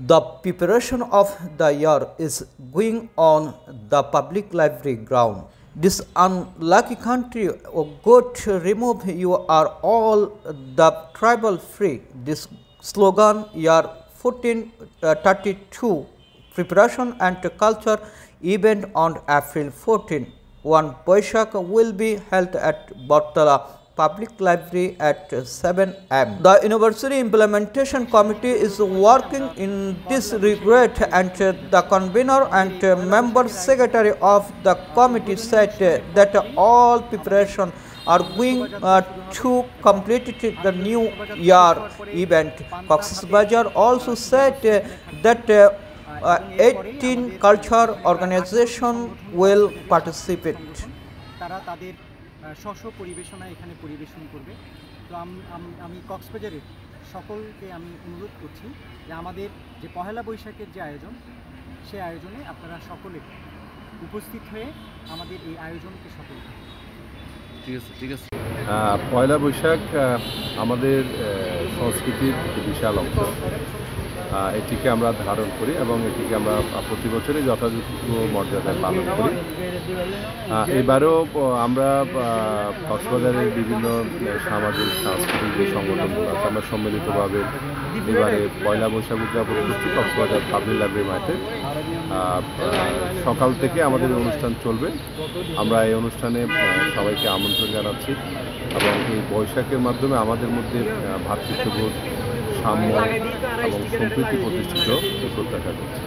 The preparation of the year is going on the public library ground. This unlucky country, oh God, remove you are all the tribal free. This slogan year 1432 preparation and culture event on April 14. One Boishak will be held at Bortala Public Library at 7 am. The University Implementation Committee is working in this regard, and the convener and member secretary of the committee said that all preparation are going to complete the new year event. Cox's Bazar also said that 18 culture organization will participate. স্ব পরিবেশনা এখানে পরিবেশন করবে। তো আমি কক্সবাজারের সকলকে আমি অনুরোধ করছি যে আমাদের যে পহেলা বৈশাখের যে আয়োজন, সেই আয়োজনে আপনারা সকলে উপস্থিত হয়ে আমাদের এই আয়োজনকে সফল করুন। ঠিক আছে। পয়লা বৈশাখ আমাদের সংস্কৃতির বিশাল অংশ। এটিকে আমরা ধারণ করি এবং এটিকে আমরা প্রতি বছরই যথাযথ মর্যাদায় পালন করি। এবারেও আমরা কক্সবাজারের বিভিন্ন সামাজিক সাংস্কৃতিক যে সংগঠনগুলো আছে আমরা সম্মিলিতভাবে এবারে পয়লা বৈশাখ উদযাপন করছি কক্সবাজার পাবলিক লাইব্রেরি মাঠে। সকাল থেকে আমাদের অনুষ্ঠান চলবে। আমরা এই অনুষ্ঠানে সবাইকে আমন্ত্রণ জানাচ্ছি এবং এই বৈশাখের মাধ্যমে আমাদের মধ্যে ভ্রাতৃত্ববোধ, সাম্য এবং সম্প্রীতি প্রতিষ্ঠিত প্রত্যাশা করছি।